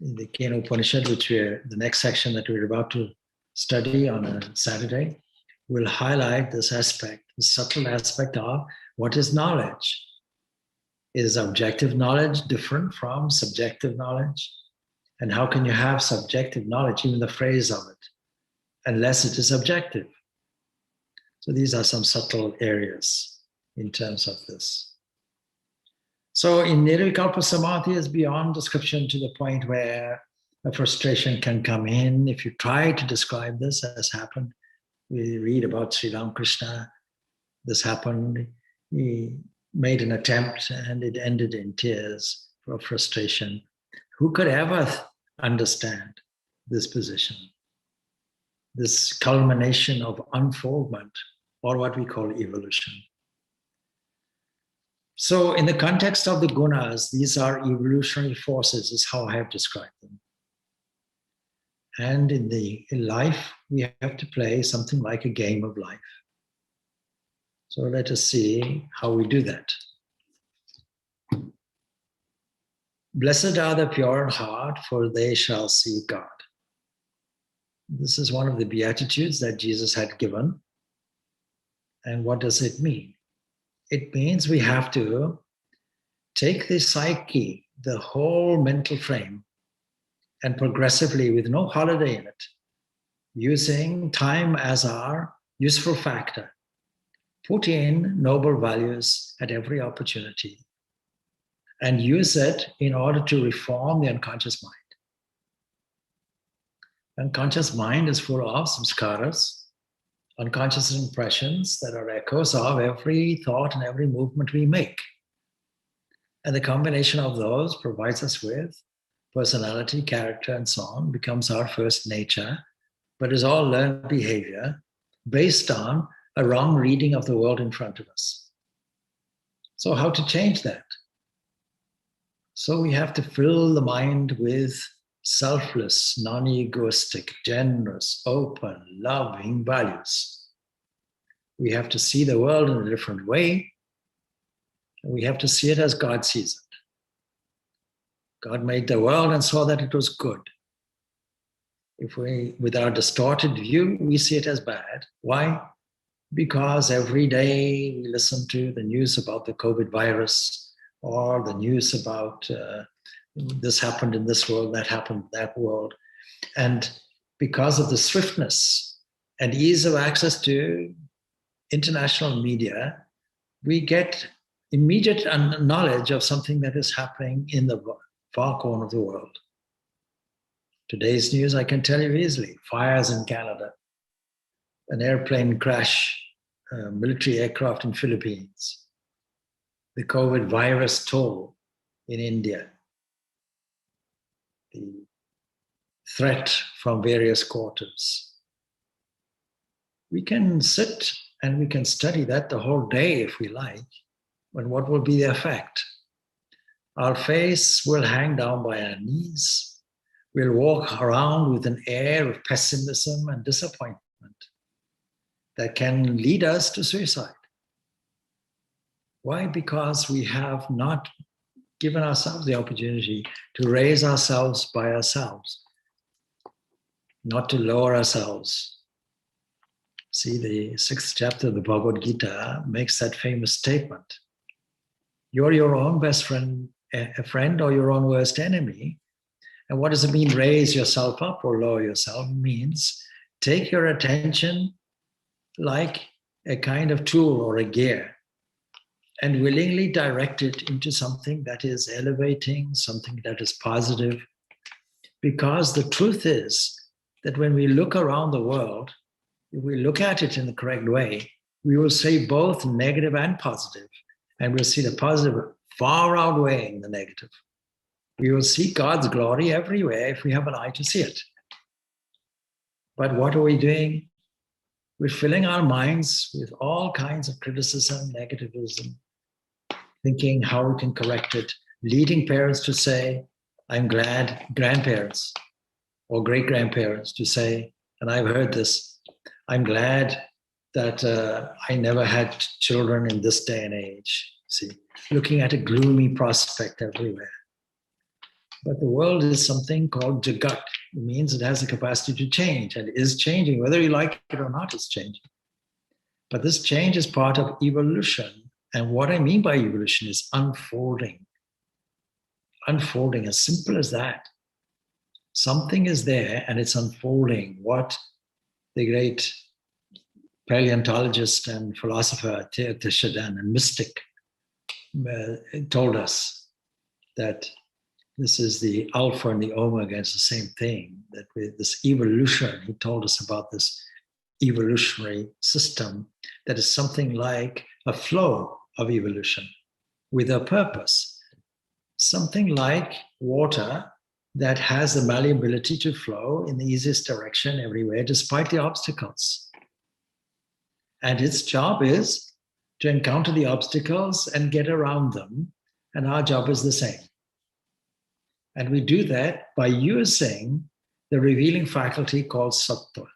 In the Kena Upanishad, which the next section that we're about to study on a Saturday, will highlight this aspect, the subtle aspect of what is knowledge. Is objective knowledge different from subjective knowledge? And how can you have subjective knowledge, even the phrase of it, unless it is objective? So these are some subtle areas in terms of this. So in Nirvikalpa Samadhi is beyond description to the point where a frustration can come in. If you try to describe this as happened, we read about Sri Ramakrishna, this happened, he made an attempt and it ended in tears for frustration. Who could ever understand this position? This culmination of unfoldment, or what we call evolution. So in the context of the gunas, these are evolutionary forces, is how I have described them. And in life, we have to play something like a game of life. So let us see how we do that. Blessed are the pure in heart, for they shall see God. This is one of the beatitudes that Jesus had given. And what does it mean? It means we have to take the psyche, the whole mental frame, and progressively, with no holiday in it, using time as our useful factor. Put in noble values at every opportunity and use it in order to reform the unconscious mind. Unconscious mind is full of samskaras, unconscious impressions that are echoes of every thought and every movement we make. And the combination of those provides us with personality, character, and so on, becomes our first nature, but is all learned behavior based on a wrong reading of the world in front of us. So how to change that? So we have to fill the mind with selfless, non-egoistic, generous, open, loving values. We have to see the world in a different way. And we have to see it as God sees it. God made the world and saw that it was good. If we, with our distorted view, we see it as bad. Why? Because every day we listen to the news about the COVID virus, or the news about this happened in this world, that happened in that world. And because of the swiftness and ease of access to international media, we get immediate knowledge of something that is happening in the far corner of the world. Today's news, I can tell you easily: fires in Canada, an airplane crash, a military aircraft in Philippines, the COVID virus toll in India, the threat from various quarters. We can sit and we can study that the whole day if we like, but what will be the effect? Our face will hang down by our knees. We'll walk around with an air of pessimism and disappointment that can lead us to suicide. Why? Because we have not given ourselves the opportunity to raise ourselves by ourselves, not to lower ourselves. See, the 6th chapter of the Bhagavad Gita makes that famous statement. You're your own best friend, a friend, or your own worst enemy. And what does it mean, raise yourself up or lower yourself? It means take your attention like a kind of tool or a gear and willingly direct it into something that is elevating, something that is positive. Because the truth is that when we look around the world, if we look at it in the correct way, we will see both negative and positive, and we'll see the positive far outweighing the negative. We will see God's glory everywhere if we have an eye to see it. But what are we doing? We're filling our minds with all kinds of criticism, negativism, thinking how we can correct it, leading parents to say, I'm glad, grandparents or great-grandparents to say, and I've heard this, I'm glad that I never had children in this day and age. See, looking at a gloomy prospect everywhere. But the world is something called Jagat. It means it has the capacity to change and is changing. Whether you like it or not, it's changing. But this change is part of evolution. And what I mean by evolution is unfolding. Unfolding, as simple as that. Something is there and it's unfolding. What the great paleontologist and philosopher Tishadan and mystic told us, that this is the alpha and the omega, it's the same thing, that with this evolution, he told us about this evolutionary system that is something like a flow of evolution with a purpose. Something like water that has the malleability to flow in the easiest direction everywhere, despite the obstacles. And its job is to encounter the obstacles and get around them, and our job is the same. And we do that by using the revealing faculty called sattva.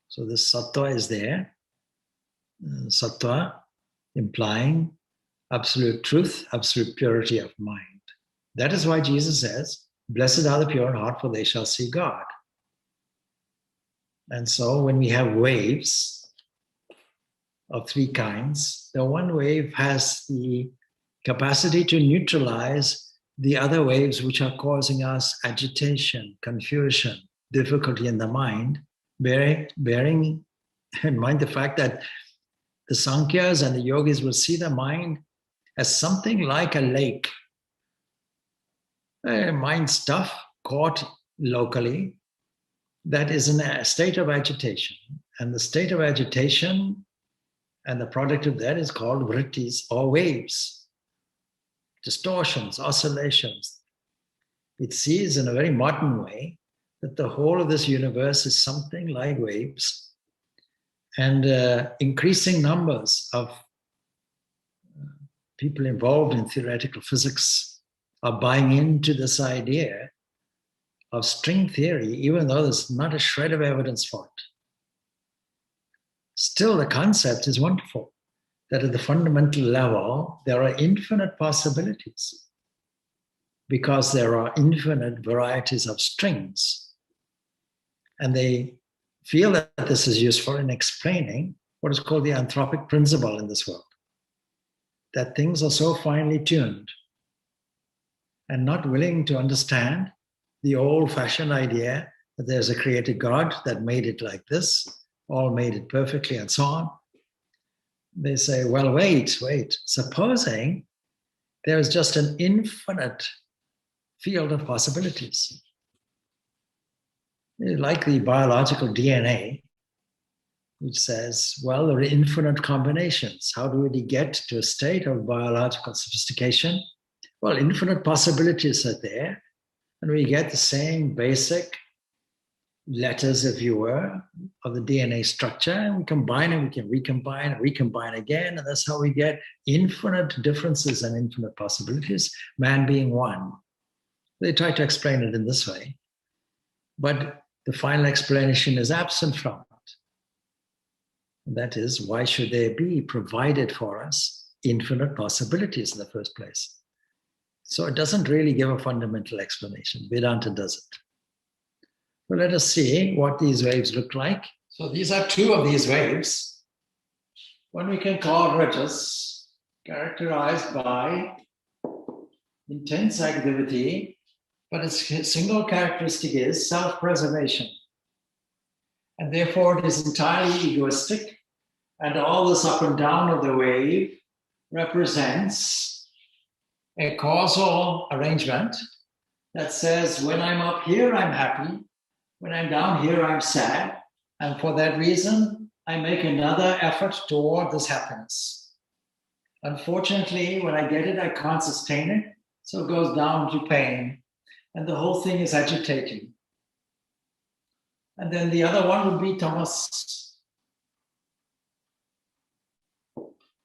So this sattva is there. Sattva implying absolute truth, absolute purity of mind. That is why Jesus says, blessed are the pure in heart, for they shall see God. And so when we have waves of three kinds, the one wave has the capacity to neutralize the other waves which are causing us agitation, confusion, difficulty in the mind, bearing in mind the fact that the Sankhya's and the yogis will see the mind as something like a lake. Mind stuff caught locally that is in a state of agitation. And the state of agitation and the product of that is called vrittis or waves, distortions, oscillations. It sees in a very modern way that the whole of this universe is something like waves, and increasing numbers of people involved in theoretical physics are buying into this idea of string theory, even though there's not a shred of evidence for it. Still, the concept is wonderful, that at the fundamental level, there are infinite possibilities because there are infinite varieties of strings. And they feel that this is useful in explaining what is called the anthropic principle in this world, that things are so finely tuned and not willing to understand the old-fashioned idea that there's a creator God that made it like this, all made it perfectly and so on. They say, well, wait, supposing there's just an infinite field of possibilities. Like the biological DNA, which says, well, there are infinite combinations. How do we get to a state of biological sophistication? Well, infinite possibilities are there, and we get the same basic letters, if you were, of the DNA structure, and we combine it, we can recombine again, and that's how we get infinite differences and infinite possibilities, man being one. They try to explain it in this way, but the final explanation is absent from it. And that is, why should there be provided for us infinite possibilities in the first place? So it doesn't really give a fundamental explanation. Vedanta does it. Well, let us see what these waves look like. So these are two of these waves. One we can call rajas, characterized by intense activity, but its single characteristic is self-preservation. And therefore it is entirely egoistic, and all this up and down of the wave represents a causal arrangement that says, when I'm up here, I'm happy. When I'm down here, I'm sad. And for that reason, I make another effort toward this happiness. Unfortunately, when I get it, I can't sustain it. So it goes down to pain. And the whole thing is agitating. And then the other one would be tamas.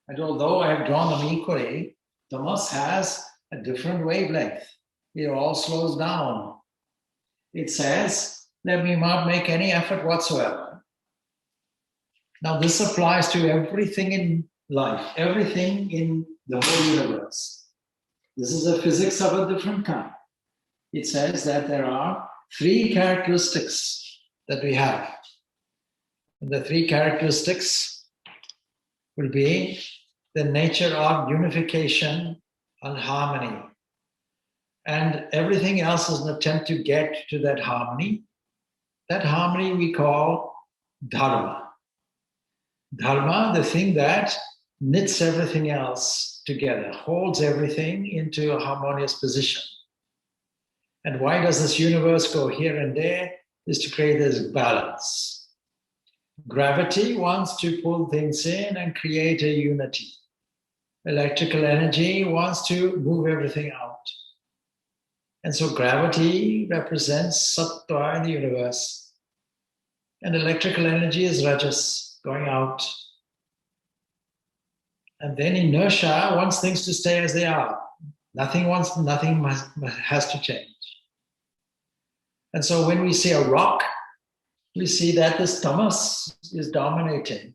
And although I have drawn them equally, tamas has a different wavelength. It all slows down. It says, let me not make any effort whatsoever. Now this applies to everything in life, everything in the whole universe. This is a physics of a different kind. It says that there are three characteristics that we have. And the three characteristics will be the nature of unification and harmony. And everything else is an attempt to get to that harmony. That harmony we call dharma. Dharma, the thing that knits everything else together, holds everything into a harmonious position. And why does this universe go here and there? Is to create this balance. Gravity wants to pull things in and create a unity. Electrical energy wants to move everything out. And so gravity represents sattva in the universe. And electrical energy is rajas, going out. And then inertia wants things to stay as they are. Nothing has to change. And so when we see a rock, we see that this tamas is dominating.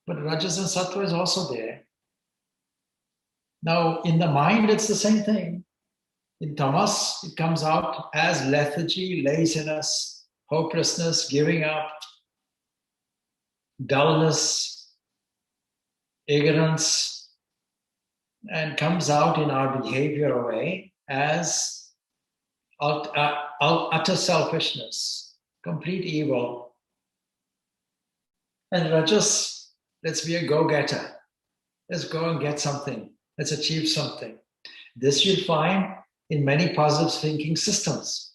But rajas and sattva is also there. Now, in the mind, it's the same thing. In tamas, it comes out as lethargy, laziness, hopelessness, giving up, dullness, ignorance, and comes out in our behavior way as utter selfishness, complete evil. And Rajas, let's be a go-getter. Let's go and get something. Let's achieve something. This you'll find in many positive thinking systems.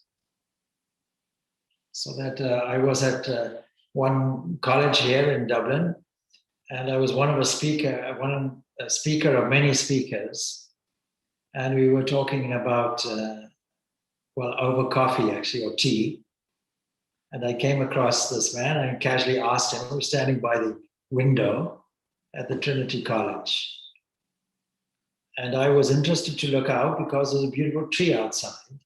So that I was at one college here in Dublin, and I was one speaker of many speakers, and we were talking about over coffee actually, or tea. And I came across this man and casually asked him. We were standing by the window at the Trinity College, and I was interested to look out because there's a beautiful tree outside.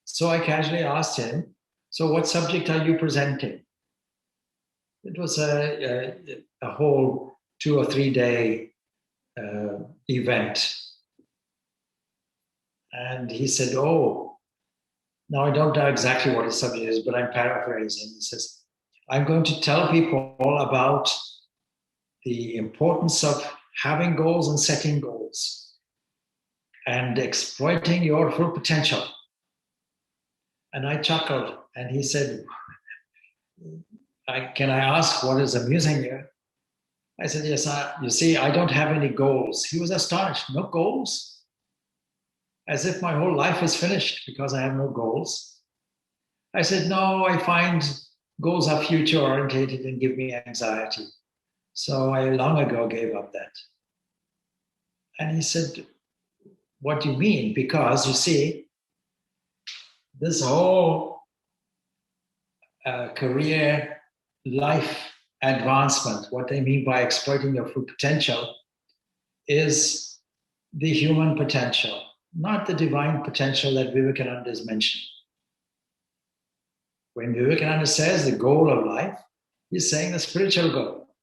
So I casually asked him, "So what subject are you presenting?" It was a whole 2 or 3 day event. And he said, "Oh, now I don't know exactly what his subject is, but I'm paraphrasing." He says, "I'm going to tell people about the importance of having goals and setting goals and exploiting your full potential." And I chuckled, and he said, "Can I ask what is amusing you?" I said, "Yes, you see, I don't have any goals." He was astonished. "No goals?" As if my whole life is finished because I have no goals. I said, "No, I find goals are future orientated and give me anxiety. So I long ago gave up that." And he said, "What do you mean?" Because you see, this whole career life advancement, what they mean by exploiting your full potential, is the human potential, not the divine potential that Vivekananda is mentioning. When Vivekananda says the goal of life, he's saying the spiritual goal.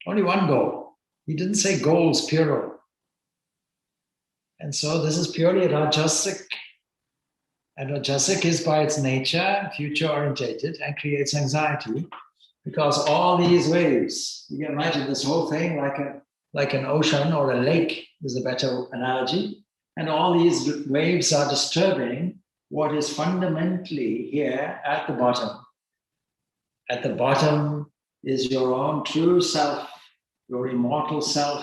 Only one goal. He didn't say goals, plural. And so this is purely Rajasic. And Rajasic is by its nature future-orientated and creates anxiety because all these waves, you can imagine this whole thing like an ocean or a lake is a better analogy. And all these waves are disturbing what is fundamentally here at the bottom. At the bottom is your own true self, your immortal self,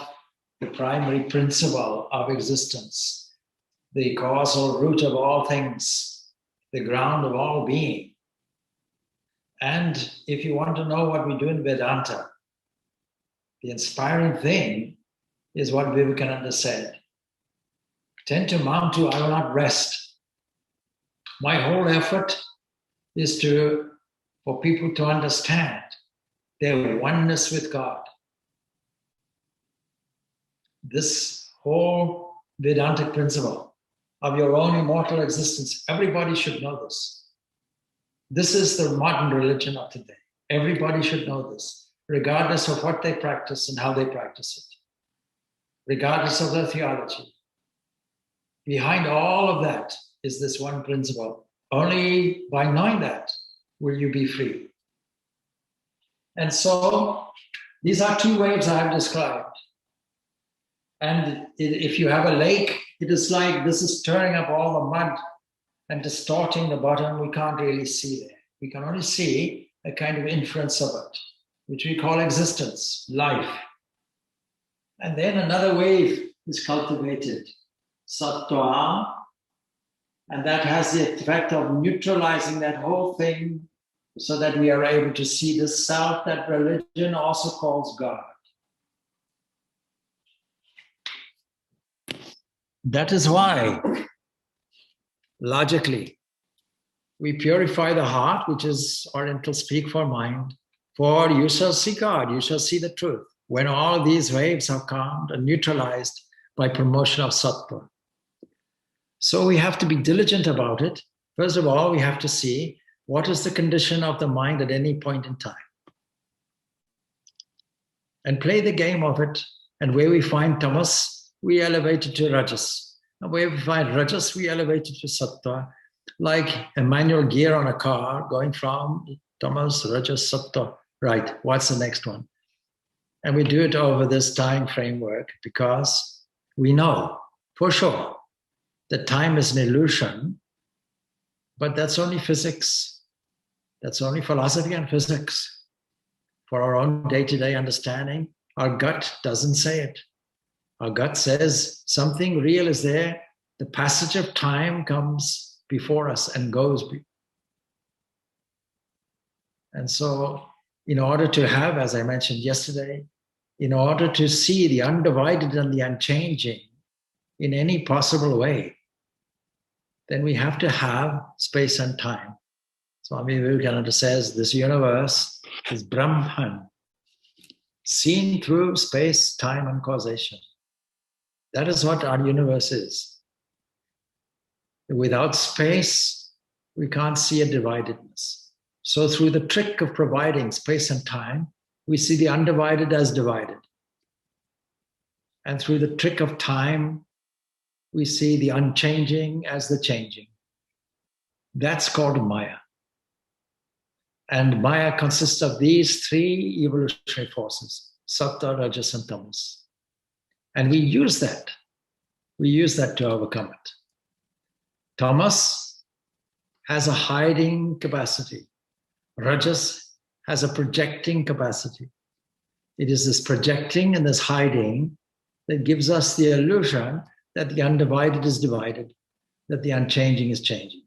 the primary principle of existence, the causal root of all things, the ground of all being. And if you want to know what we do in Vedanta, the inspiring thing is what Vivekananda said. "Tend to mount to, I will not rest." My whole effort is for people to understand their oneness with God. This whole Vedantic principle of your own immortal existence, everybody should know this. This is the modern religion of today. Everybody should know this, regardless of what they practice and how they practice it, regardless of their theology. Behind all of that is this one principle. Only by knowing that will you be free. And so these are 2 waves I have described. And if you have a lake, it is like this is stirring up all the mud and distorting the bottom. We can't really see there. We can only see a kind of inference of it, which we call existence, life. And then another wave is cultivated, sattva, and that has the effect of neutralizing that whole thing so that we are able to see the self that religion also calls God. That is why, logically, we purify the heart, which is Oriental speak for mind, for you shall see God, you shall see the truth, when all these waves are calmed and neutralized by promotion of sattva. So we have to be diligent about it. First of all, we have to see what is the condition of the mind at any point in time. And play the game of it. And where we find tamas, we elevate it to rajas. And where we find rajas, we elevate it to sattva. Like a manual gear on a car going from tamas, rajas, sattva. Right, what's the next one? And we do it over this time framework because we know for sure that time is an illusion, but that's only physics. That's only philosophy and physics. For our own day-to-day understanding, our gut doesn't say it. Our gut says something real is there. The passage of time comes before us and goes. And so, in order to have, as I mentioned yesterday, in order to see the undivided and the unchanging in any possible way, then we have to have space and time. Swami Vivekananda says this universe is Brahman, seen through space, time, and causation. That is what our universe is. Without space, we can't see a dividedness. So through the trick of providing space and time, we see the undivided as divided. And through the trick of time, we see the unchanging as the changing. That's called Maya. And Maya consists of these three evolutionary forces, Sattva, Rajas, and Tamas. And we use that. We use that to overcome it. Tamas has a hiding capacity. Rajas has a projecting capacity. It is this projecting and this hiding that gives us the illusion that the undivided is divided, that the unchanging is changing.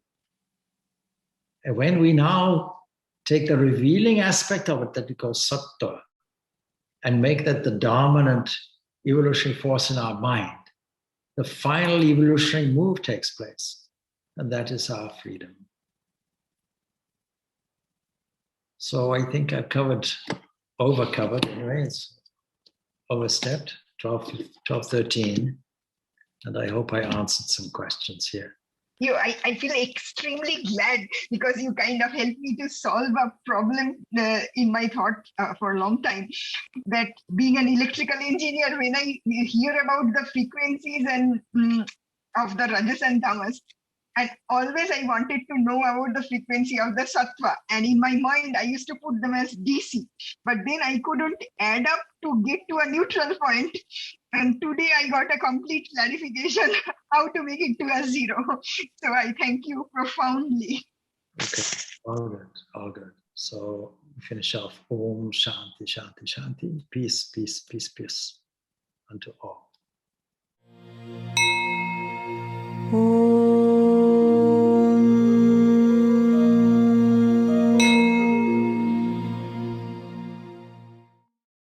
And when we now take the revealing aspect of it that we call Sattva and make that the dominant evolutionary force in our mind, the final evolutionary move takes place, and that is our freedom. So I think I've overcovered anyway, it's overstepped, 12:13, and I hope I answered some questions here. I feel extremely glad because you kind of helped me to solve a problem in my thought for a long time. That being an electrical engineer, when I hear about the frequencies and of the Rajas and Tamas, and always I wanted to know about the frequency of the Sattva. And in my mind, I used to put them as DC, but then I couldn't add up to get to a neutral point. And today I got a complete clarification how to make it to a zero. So I thank you profoundly. Okay, all good, all good. So we finish off. Om Shanti, Shanti, Shanti. Peace, peace, peace, peace unto all.